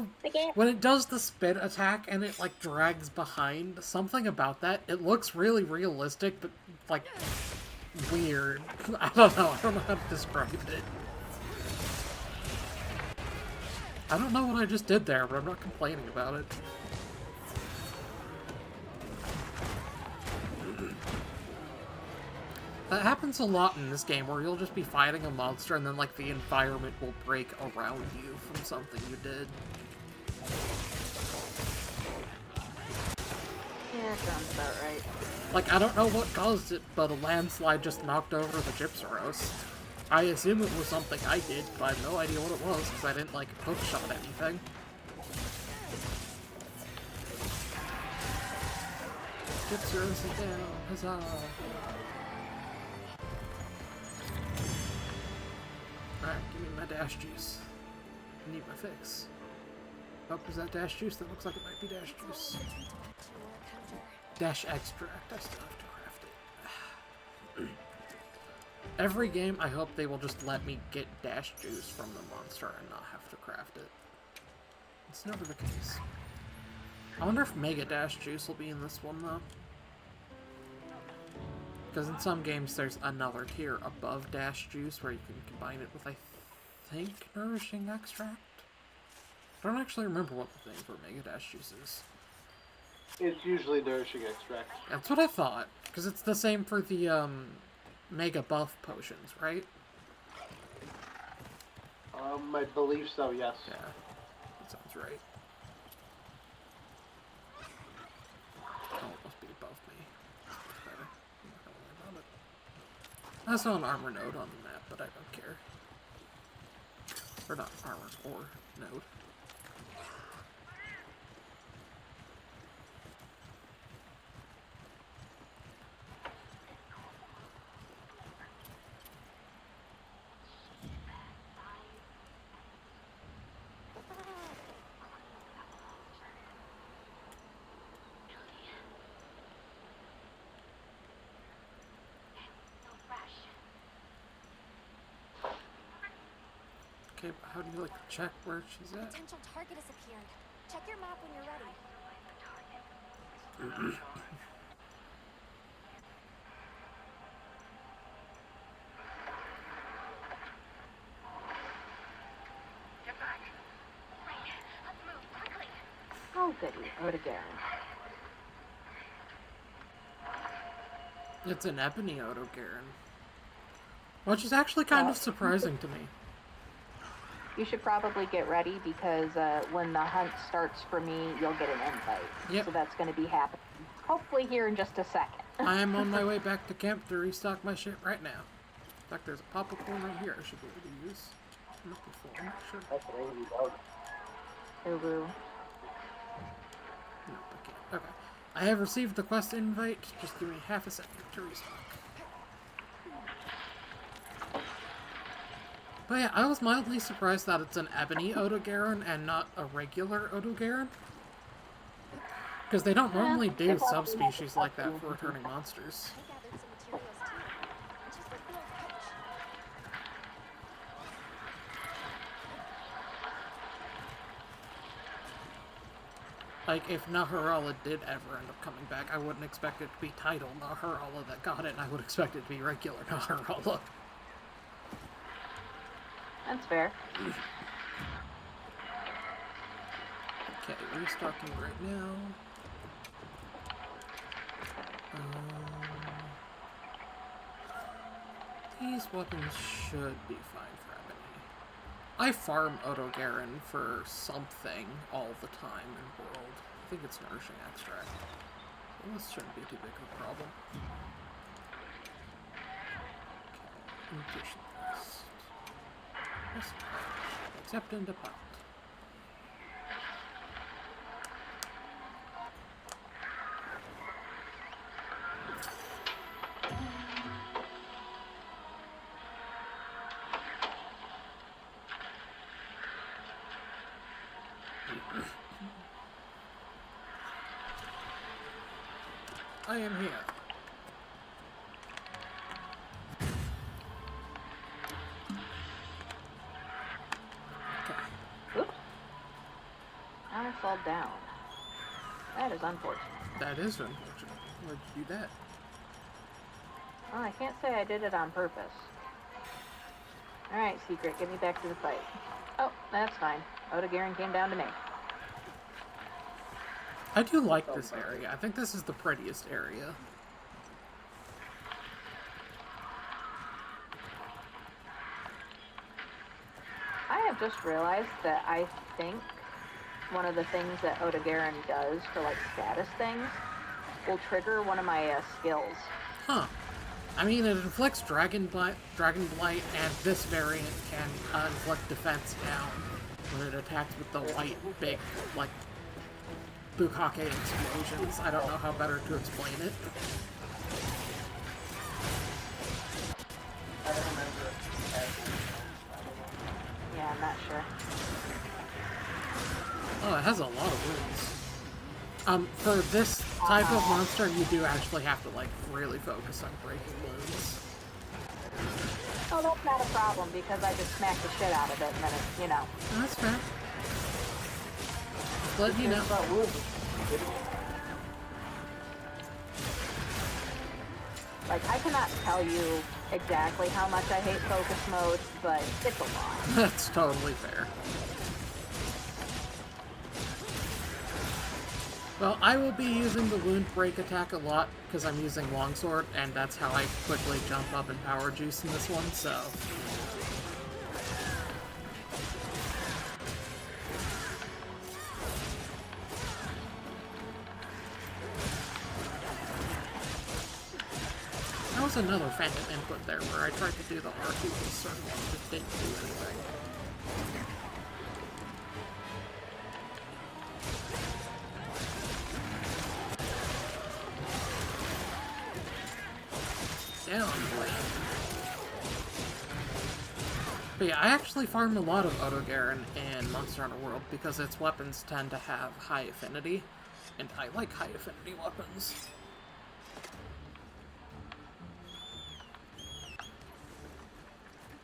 when it does the spin attack and it, like, drags behind, something about that, it looks really realistic, but, like, weird. I don't know how to describe it. I don't know what I just did there, but I'm not complaining about it. That happens a lot in this game, where you'll just be fighting a monster and then, like, the environment will break around you from something you did. Yeah, sounds about right. Like, I don't know what caused it, but a landslide just knocked over the Gypsaros. I assume it was something I did, but I have no idea what it was, because I didn't, like, hookshot anything. Gypsaros is down, huzzah! Alright, give me my dash juice. I need my fix. Oh, is that dash juice? That looks like it might be dash juice. Dash extract. I still have to craft it. Every game, I hope they will just let me get dash juice from the monster and not have to craft it. It's never the case. I wonder if Mega Dash Juice will be in this one, though. Because in some games, there's another tier above Dash Juice where you can combine it with, I think, Nourishing Extract? I don't actually remember what the thing for Mega Dash Juice is. It's usually Nourishing Extract. That's what I thought. Because it's the same for the, Mega Buff potions, right? I believe so, yes. Yeah. That sounds right. Oh, it must be above me. That's better. I'm not gonna worry about it. I saw an armor node on the map, but I don't care. Or not armor, or node. Okay, but how do you, like, check where she's at? Potential target has appeared. Check your map when you're ready. Oh, goody. What again? It's an Ebony Odogaron. Which is actually kind of surprising to me. You should probably get ready because when the hunt starts for me, you'll get an invite. Yep. So that's going to be happening. Hopefully here in just a second. I'm on my way back to camp to restock my shit right now. In fact, there's a pop-up one right here I should be able to use. Not before, sure. That's an angry dog. Ooh. No, I can't. Okay. I have received the quest invite. Just give me half a second to restock. But yeah, I was mildly surprised that it's an Ebony Odogaron and not a regular Odogaron. Because they don't normally do subspecies like that for returning monsters. I gathered some materials too. Which is the field pitch. Like, if Naharala did ever end up coming back, I wouldn't expect it to be titled Naharala that got it, and I would expect it to be regular Naharala. That's fair. Okay, restocking right now. These weapons should be fine for Ebony. I farm Otogaron for something all the time in World. I think it's Nourishing Extract. So this shouldn't be too big of a problem. Okay, intuition test. Yes, accept and depart. I am here. Okay. Oops. I fall down. That is unfortunate. That is unfortunate. Why'd you do that? Well, I can't say I did it on purpose. Alright, Secret, get me back to the fight. Oh, that's fine. Otogaron came down to me. I do like this area. I think this is the prettiest area. I have just realized that I think one of the things that Otogaron does for, like, status things will trigger one of my skills. Huh. I mean, it inflicts Dragon Blight, and this variant can inflict defense down when it attacks with the white, big, like, Bukake explosions. I don't know how better to explain it. I don't remember it. Yeah, I'm not sure. Oh, it has a lot of wounds. For this type of monster, you do actually have to, like, really focus on breaking wounds. Oh, that's not a problem, because I just smacked the shit out of it, and then it, you know. That's fair. But, you know. Like, I cannot tell you exactly how much I hate focus mode, but it's a lot. That's totally fair. Well, I will be using the wound break attack a lot because I'm using longsword, and that's how I quickly jump up in power juice in this one, so. That was another phantom input there where I tried to do the R2 with a certain one, just didn't do anything. Down, boy. But yeah, I actually farmed a lot of Otogaron in Monster Hunter World because its weapons tend to have high affinity, and I like high affinity weapons.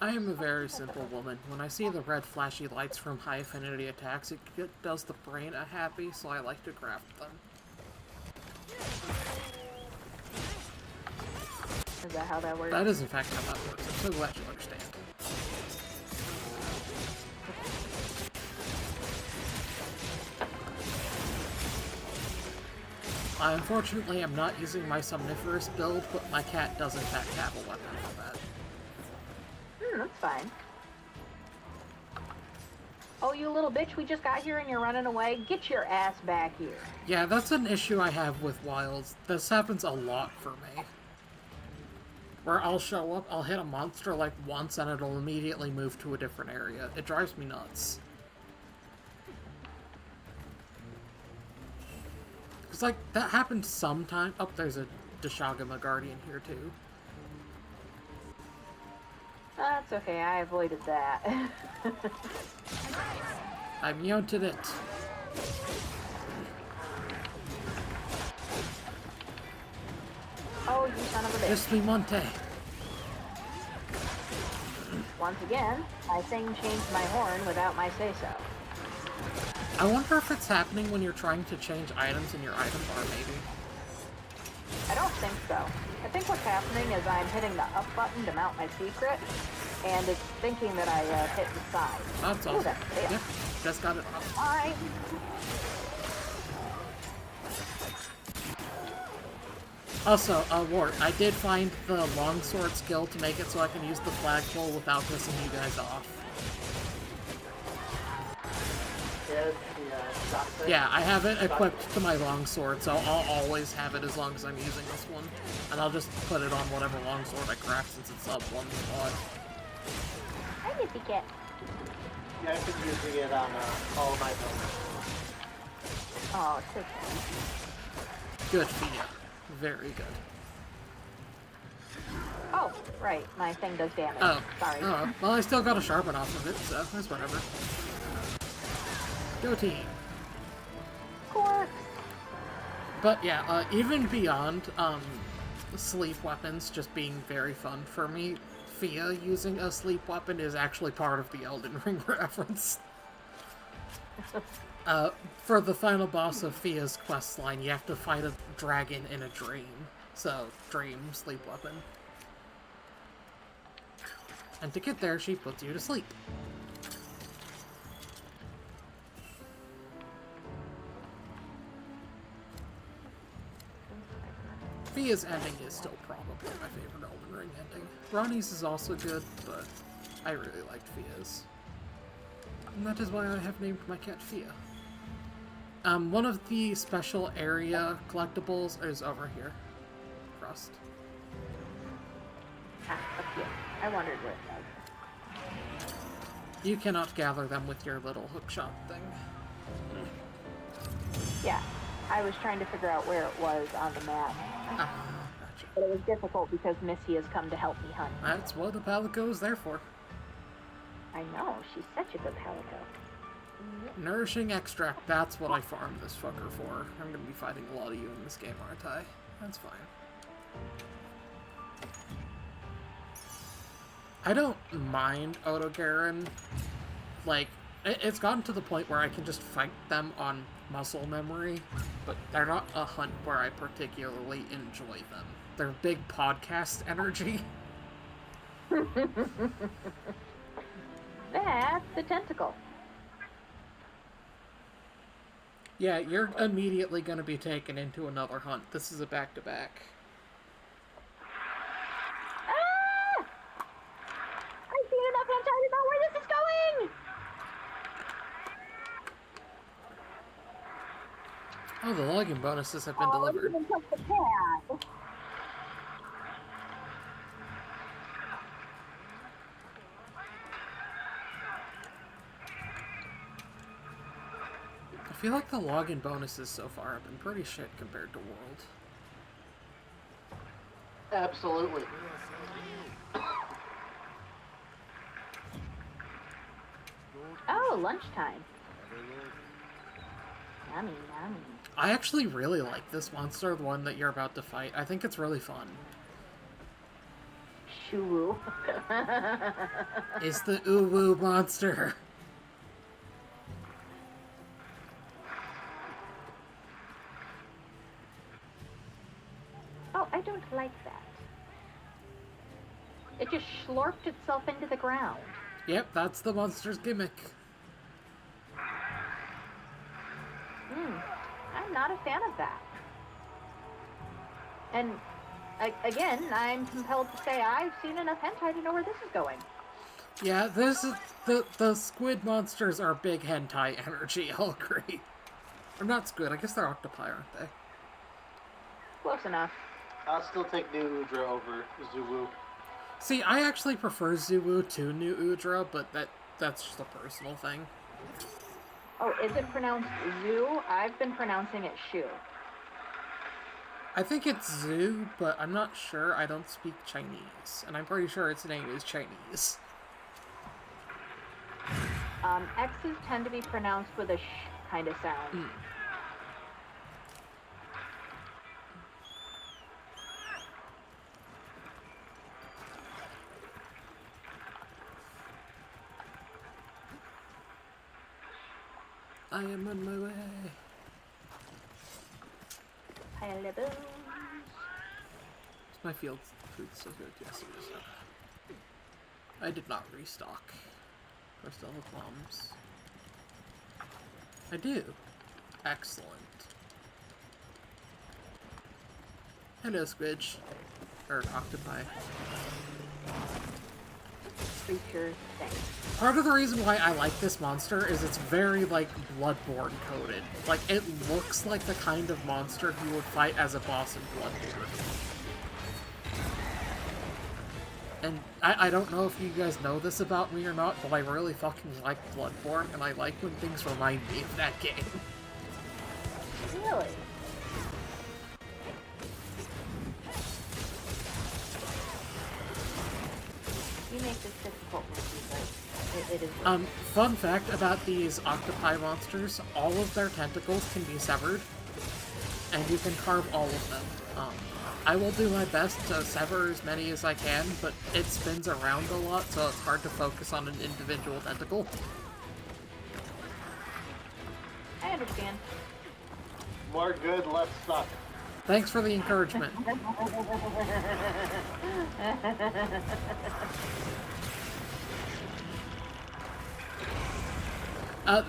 I am a very simple woman. When I see the red flashy lights from high affinity attacks, it does the brain a happy, so I like to craft them. Is that how that works? That is in fact how that works. I'm so glad you understand. Unfortunately, I'm not using my Somniferous build, but my cat does in fact have a weapon for that. That's fine. Oh, you little bitch, we just got here and you're running away? Get your ass back here. Yeah, that's an issue I have with Wilds. This happens a lot for me. Where I'll show up, I'll hit a monster like once, and it'll immediately move to a different area. It drives me nuts. Because, like, that happened sometime. Oh, there's a Deshagama Guardian here, too. That's okay, I avoided that. I muted it. Oh, you son of a bitch. Es mi monte. Once again, I changed my horn without my say-so. I wonder if it's happening when you're trying to change items in your item bar, maybe. I don't think so. I think what's happening is I'm hitting the up button to mount my secret, and it's thinking that I hit the side. That's Ooh, awesome. that's fail. Yep, just got it up. Fine. Also, Wart, I did find the longsword skill to make it so I can use the flagpole without pissing you guys off. there, the shot set. Yeah, I have it equipped to my longsword, so I'll always have it as long as I'm using this one. And I'll just put it on whatever longsword I craft since it's up one slot. I get to get. Yeah, I've been using it on all of my builds. Oh, it's so cute. Good Fia. Very good. Oh, right. My thing does damage. Oh. Sorry. Oh, well, I still got a sharpen off of it, so that's whatever. Go team. Corpse. But yeah, even beyond sleep weapons just being very fun for me, Fia using a sleep weapon is actually part of the Elden Ring reference. For the final boss of Fia's questline, you have to fight a dragon in a dream. So, dream, sleep weapon. And to get there, she puts you to sleep. Fia's ending is still probably my favorite Elden Ring ending. Ronnie's is also good, but I really liked Fia's. And that is why I have named my cat Fia. One of the special area collectibles is over here. Frost. Ah, up here. I wondered where it was. You cannot gather them with your little hookshot thing. Yeah. I was trying to figure out where it was on the map. Gotcha. But it was difficult because Missy has come to help me hunt. That's what the palico is there for. I know. She's such a good palico. Nourishing extract, that's what I farmed this fucker for. I'm gonna be fighting a lot of you in this game, aren't I? That's fine. I don't mind Otogaron. Like, it's gotten to the point where I can just fight them on muscle memory, but they're not a hunt where I particularly enjoy them. They're big podcast energy. That's the tentacle. Yeah, you're immediately going to be taken into another hunt. This is a back-to-back. Ah! I've seen enough hentai to know where this is going! Oh, the login bonuses have been delivered. I didn't touch the pad. I feel like the login bonuses so far have been pretty shit compared to World. Absolutely. Oh, lunchtime. Yummy, yummy. I actually really like this monster, the one that you're about to fight. I think it's really fun. Shoo. It's the Uwu monster. Oh, I don't like that. It just slurped itself into the ground. Yep, that's the monster's gimmick. I'm not a fan of that. And again, I'm compelled to say I've seen enough hentai to know where this is going. Yeah, this is the squid monsters are big hentai energy, I'll agree. Or not squid, I guess they're octopi, aren't they? Close enough. I'll still take New Udra over Zuwu. See, I actually prefer Zuwu to New Udra, but that's just a personal thing. Oh, is it pronounced zoo? I've been pronouncing it shoe. I think it's Zoo, but I'm not sure. I don't speak Chinese, and I'm pretty sure its name is Chinese. X's tend to be pronounced with a sh kind of sound. I am on my way. Hallelujah. My field food so good. Yes, it is. I did not restock. I still have plums. I do. Excellent. Hello, Squidge. Or octopi. creature thing. Part of the reason why I like this monster is it's very, like, Bloodborne coded. Like, it looks like the kind of monster you would fight as a boss in Bloodborne. And I don't know if you guys know this about me or not, but I really fucking like Bloodborne, and I like when things remind me of that game. Really? You make this difficult, Nikki, but it is. Fun fact about these octopi monsters, all of their tentacles can be severed, and you can carve all of them. I will do my best to sever as many as I can, but it spins around a lot, so it's hard to focus on an individual tentacle. I understand. More good, less suck. Thanks for the encouragement.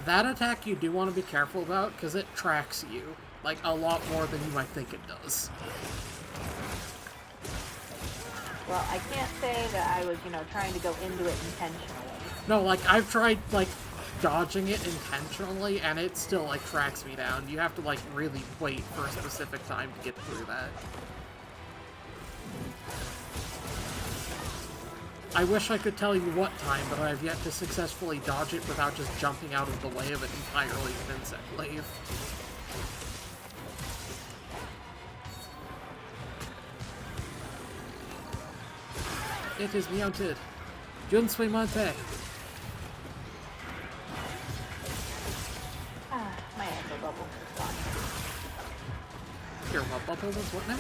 That attack you do want to be careful about, because it tracks you, like, a lot more than you might think it does. Well, I can't say that I was, trying to go into it intentionally. No, like, I've tried, like, dodging it intentionally, and it still, like, tracks me down. You have to, like, really wait for a specific time to get through that. I wish I could tell you what time, but I've yet to successfully dodge it without just jumping out of the way of it entirely with Insect Glaive. It is mounted. Junsui Monte. My echo bubble is gone. Your what bubble was what now?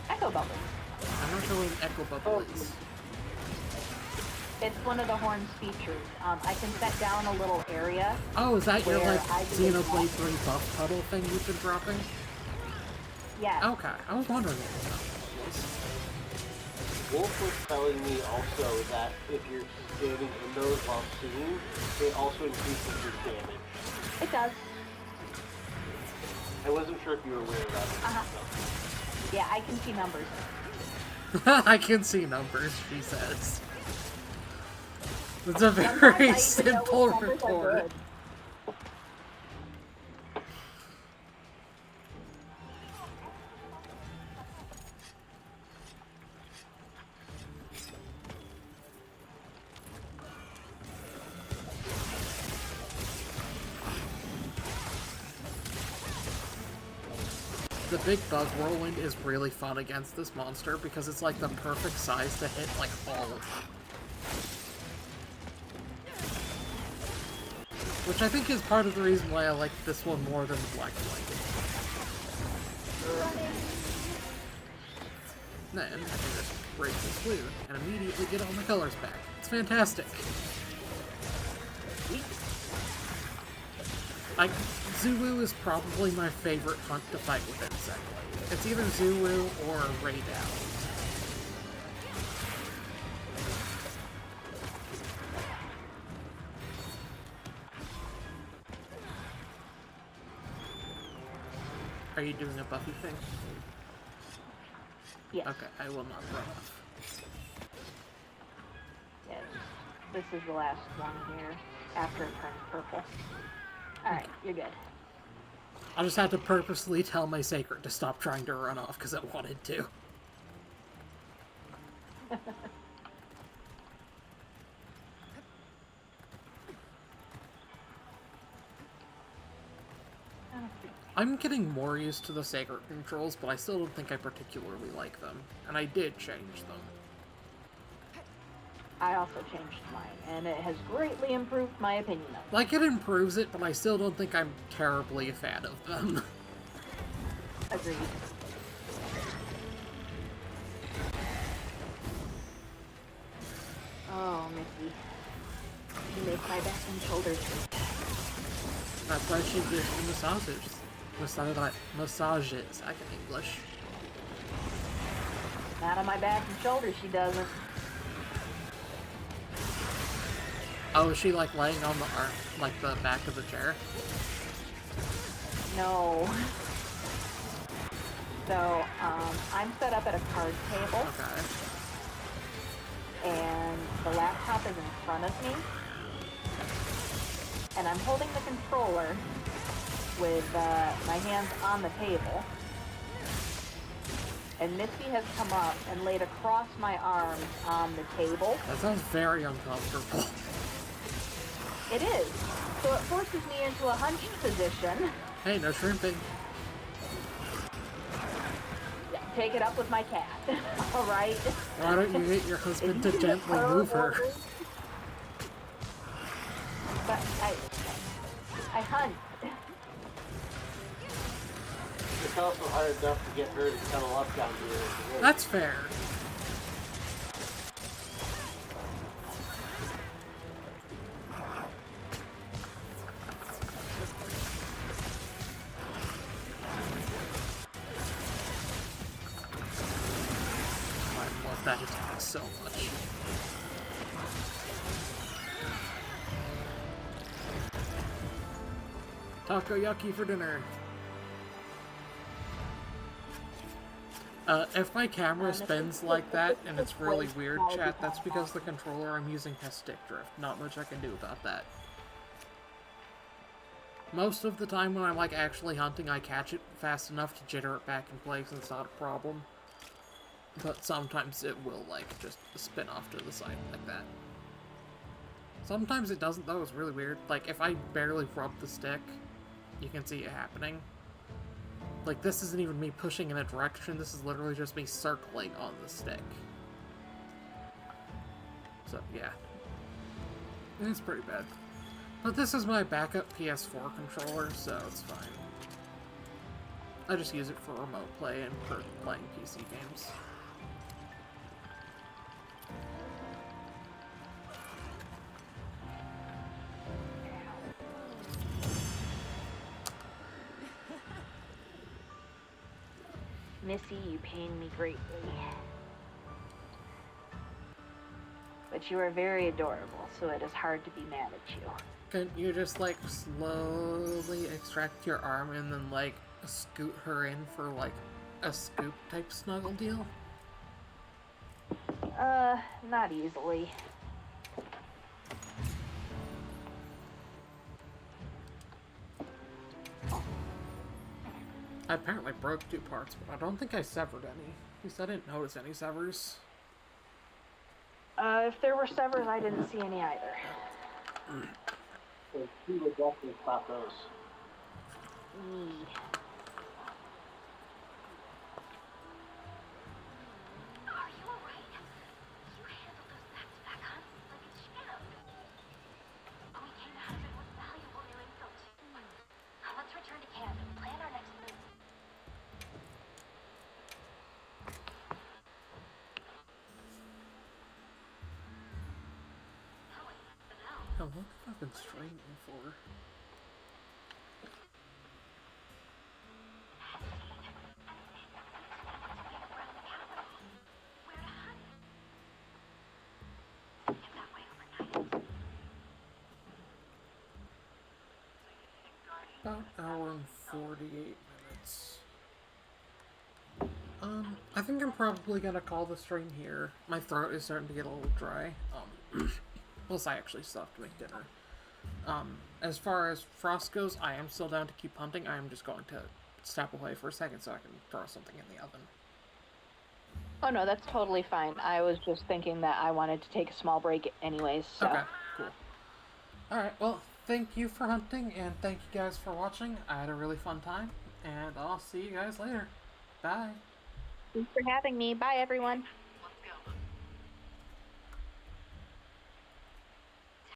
Echo bubble. I'm not sure what an echo bubble is. It's one of the horn's features. I can set down a little area. Oh, is that your, where like, I can Xenoblade 3 buff puddle thing you've been dropping? Yeah. Okay, I was wondering what that was. Wolf was telling me also that if you're standing in those while singing, it also increases your damage. It does. I wasn't sure if you were aware of that. Yeah, I can see numbers. I can see numbers, she says. It's a Sometimes very I even know simple which numbers are report. good. The big bug whirlwind is really fun against this monster because it's like the perfect size to hit like all of them. Which I think is part of the reason why I like this one more than the Black Flight. Then I can just break this blue and immediately get all my colors back. It's fantastic. Like, Zulu is probably my favorite hunt to fight with Insect Glaive. It's either Zulu or Ray Down. Are you doing a Buffy thing? Yes. Okay, I will not run off. Yes. This is the last one here after it turns purple. Alright, you're good. I'll just have to purposely tell my Sacred to stop trying to run off because it wanted to. I'm getting more used to the Sacred controls, but I still don't think I particularly like them. And I did change them. I also changed mine, and it has greatly improved my opinion of it. Like, it improves it, but I still don't think I'm terribly a fan of them. Agreed. Oh, Mickey. You make my back and shoulders hurt. That's why she gives me massages. Massages, I can English. Not on my back and shoulders, she doesn't. Oh, is she like laying on the arm, like the back of the chair? No. So, I'm set up at a card table. Okay. and the laptop is in front of me, and I'm holding the controller with my hands on the table, and Misty has come up and laid across my arms on the table. That sounds very uncomfortable. It is. So it forces me into a hunched position. Hey, no shrimping. Take it up with my cat. All right. Why don't you get your husband to gently move her? But I hunt. It's also hard enough to get her to cuddle up down here. That's fair. I love that attack so much. Takoyaki for dinner. If my camera spins like that and it's really weird, chat, that's because the controller I'm using has stick drift. Not much I can do about that. Most of the time when I'm like actually hunting, I catch it fast enough to jitter it back in place and it's not a problem. But sometimes it will like just spin off to the side like that. Sometimes it doesn't though, it's really weird. Like if I barely rub the stick, you can see it happening. Like, this isn't even me pushing in a direction, this is literally just me circling on the stick. So, yeah. It's pretty bad. But this is my backup PS4 controller, so it's fine. I just use it for remote play and for playing PC games. Missy, you pain me greatly. But you are very adorable, so it is hard to be mad at you. Couldn't you just, like, slowly extract your arm and then, like, scoot her in for, like, a scoop type snuggle deal? Not easily. I apparently broke 2 parts, but I don't think I severed any. At least I didn't notice any severs. If there were severs, I didn't see any either. So she would definitely spot those. Are you alright? You handled those back-to-back hunts like a champ. We came out of it with valuable new info too. Let's return to camp and plan our next move. Oh, what have I been streaming for? About an hour and 48 minutes. I think I'm probably gonna call the stream here. My throat is starting to get a little dry. Plus I actually still have to make dinner. As far as Frost goes, I am still down to keep hunting. I am just going to step away for a second so I can throw something in the oven. Oh no, that's totally fine. I was just thinking that I wanted to take a small break anyways, so. Okay, cool. Alright, well, thank you for hunting, and thank you guys for watching. I had a really fun time, and I'll see you guys later. Bye. Thanks for having me. Bye, everyone.